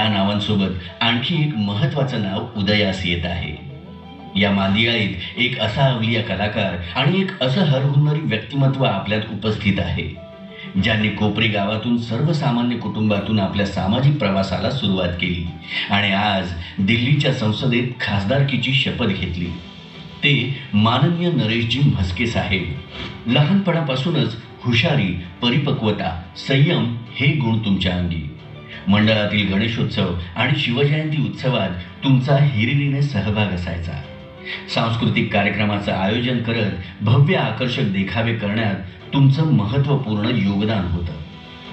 या नावांसोबत आणखी एक महत्त्वाचं नाव उदयास येत आहे. या मांदियाळीत एक असा अवलिया कलाकार आणि एक असं हरहुन्नरी व्यक्तिमत्व आपल्यात उपस्थित आहे, ज्यांनी कोपरी गावातून सर्वसामान्य कुटुंबातून आपल्या सामाजिक प्रवासाला सुरुवात केली आणि आज दिल्लीच्या संसदेत खासदारकीची शपथ घेतली. ते माननीय नरेशजी म्हस्के साहेब. लहानपणापासूनच हुशारी, परिपक्वता, संयम हे गुण तुमच्या अंगी. मंडळातील गणेशोत्सव आणि शिवजयंती उत्सवात तुमचा हिरिरीने सहभाग असायचा. सांस्कृतिक कार्यक्रमाचं आयोजन करत भव्य आकर्षक देखावे करण्यात तुमचं महत्त्वपूर्ण योगदान होतं.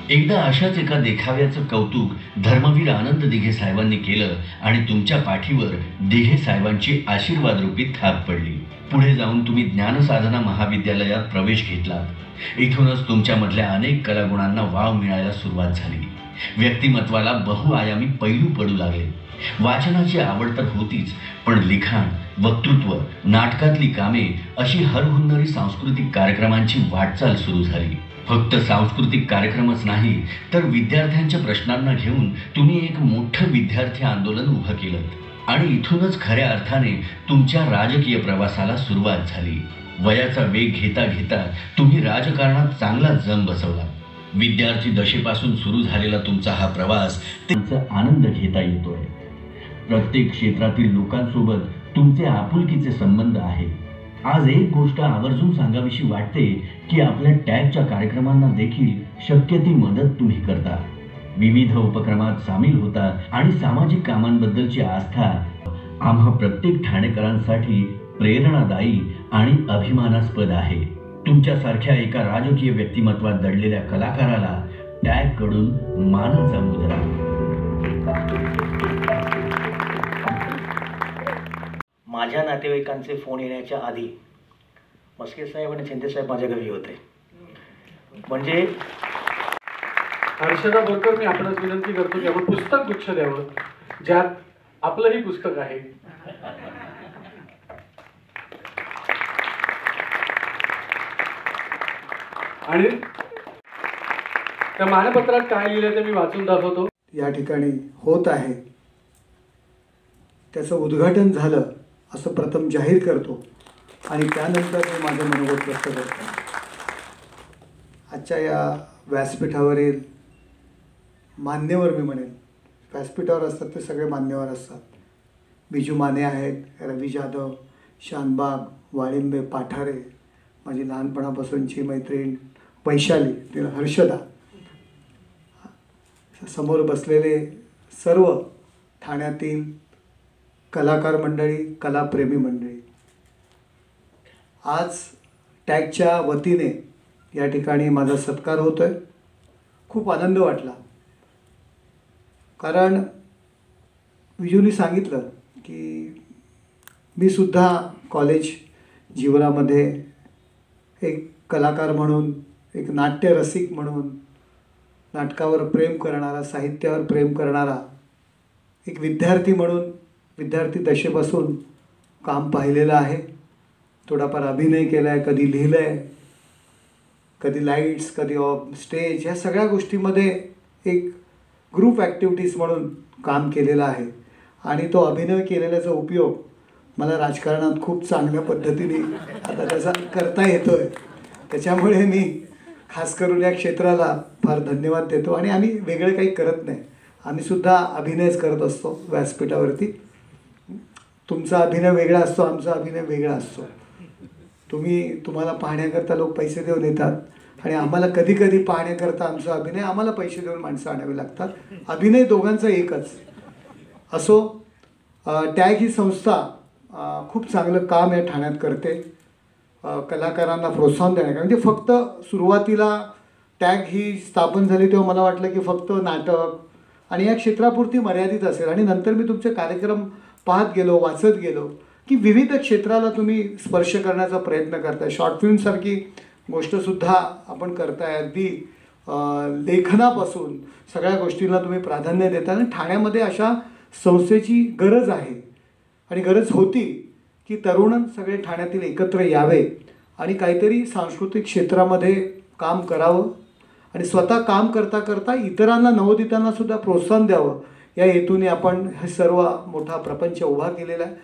एकदा अशाच एका देखाव्याचं कौतुक धर्मवीर आनंद दिघे साहेबांनी केलं आणि तुमच्या पाठीवर दिघे साहेबांची आशीर्वादरूपी थाप पडली. पुढे जाऊन तुम्ही ज्ञानसाधना महाविद्यालयात प्रवेश घेतलात. इथूनच तुमच्यामधल्या अनेक कलागुणांना वाव मिळायला सुरुवात झाली. व्यक्तिमत्वाला बहुआयामी पैलू पडू लागले. वाचनाची आवड तर होतीच, पण लिखाण, वक्तृत्व, नाटकातली कामे अशी हरहुन्नरी सांस्कृतिक कार्यक्रमांची वाटचाल सुरू झाली. फक्त सांस्कृतिक कार्यक्रमच नाही, तर विद्यार्थ्यांच्या प्रश्नांना घेऊन तुम्ही एक मोठं विद्यार्थी आंदोलन उभं केलं आणि इथूनच खऱ्या अर्थाने तुमच्या राजकीय प्रवासाला सुरुवात झाली. वयाचा वेग घेता घेता तुम्ही राजकारणात चांगला जम बसवला. विद्यार्थी दशेपासून सुरू झालेला तुमचा हा प्रवास त्यांचा आनंद घेता येतोय. प्रत्येक क्षेत्रातील लोकांसोबत तुमचे आपुलकीचे संबंध आहेत. आज एक गोष्ट आवर्जून सांगावीशी वाटते की आपल्या टॅगच्या कार्यक्रमांना देखील शक्य ती मदत तुम्ही करता. विविध उपक्रमात सामील होता आणि सामाजिक कामांबद्दलची आस्था आम्हा प्रत्येक ठाणेकरांसाठी प्रेरणादायी आणि अभिमानास्पद आहे. तुमच्यासारख्या एका राजकीय व्यक्तिमत्वात दडलेल्या कलाकाराला टॅग कडून मानाचा मुजरा. माझ्या नातेवाईकांचे फोन येण्याच्या आधी म्हस्के साहेब आणि शिंदे साहेब माझ्या घरी होते. म्हणजे हर्षदा बोरकर, मी आपणास विनंती करतो की आपण पुस्तक गुच्छ द्यावं, ज्यात आपलंही पुस्तक आहे. आणि त्या मानपत्रात काय लिहिलं ते मी वाचून दाखवतो. या ठिकाणी होत आहे त्याचं उद्घाटन झालं असं प्रथम जाहीर करतो आणि त्यानंतर मी माझं मनोगत व्यक्त करतो. आजच्या या व्यासपीठावरील मान्यवर, मी म्हणेन व्यासपीठावर असतात ते सगळे मान्यवर असतात. बिजू माने आहेत, रवी जाधव, शानबाग, वाळिंबे, पाठारे, माझी लहानपणापासूनची मैत्रीण वैशाली, तिला हर्षदा, समोर बसलेले सर्व ठाण्यातील कलाकार मंडळी, कलाप्रेमी मंडळी. आज टॅगच्या वतीने या ठिकाणी माझा सत्कार होतो आहे. खूप आनंद वाटला, कारण विजूनी सांगितलं की मी सुद्धा कॉलेज जीवनामध्ये एक कलाकार म्हणून, एक नाट्यरसिक म्हणून, नाटकावर प्रेम करणारा, साहित्यावर प्रेम करणारा एक विद्यार्थी म्हणून विद्यार्थी दशेपासून काम पाहिलेलं आहे. थोडाफार अभिनय केला आहे, कधी लिहिलं आहे, कधी लाईट्स, कधी स्टेज, ह्या सगळ्या गोष्टीमध्ये एक ग्रुप ॲक्टिव्हिटीज म्हणून काम केलेलं आहे. आणि तो अभिनय केलेल्याचा उपयोग मला राजकारणात खूप चांगल्या पद्धतीने आता त्याचा करता येतो आहे. त्याच्यामुळे मी खास करून या क्षेत्राला फार धन्यवाद देतो. आणि आम्ही वेगळं काही करत नाही, आम्हीसुद्धा अभिनयच करत असतो व्यासपीठावरती. तुमचा अभिनय वेगळा असतो, आमचा अभिनय वेगळा असतो. तुम्हाला पाहण्याकरता लोक पैसे देऊन येतात आणि आम्हाला कधी कधी पाहण्याकरता आमचा अभिनय आम्हाला पैसे देऊन माणसं आणावी लागतात. अभिनय दोघांचा एकच असो. टॅग ही संस्था खूप चांगलं काम या ठाण्यात करते. कलाकारांना प्रोत्साहन देण्याचं, म्हणजे फक्त सुरुवातीला टॅग ही स्थापन झाली तेव्हा मला वाटलं की फक्त नाटक आणि या क्षेत्रापुरती मर्यादित असेल. आणि नंतर मी तुमचे कार्यक्रम पाहत गेलो, वाचत गेलो की विविध क्षेत्राला तुम्ही स्पर्श करण्याचा प्रयत्न करताय. शॉर्ट फिल्मसारखी गोष्टसुद्धा आपण करताय. अगदी लेखनापासून सगळ्या गोष्टींना तुम्ही प्राधान्य देता. आणि ठाण्यामध्ये अशा संस्थेची गरज आहे आणि गरज होती की तरुण सगळे ठाण्यातील एकत्र यावे आणि काहीतरी सांस्कृतिक क्षेत्रामध्ये काम करावं आणि स्वतः काम करता करता इतरांना, नवोदितांना सुद्धा प्रोत्साहन द्यावं. या हेतूने आपण हे सर्व मोठा प्रपंच उभा केलेला आहे.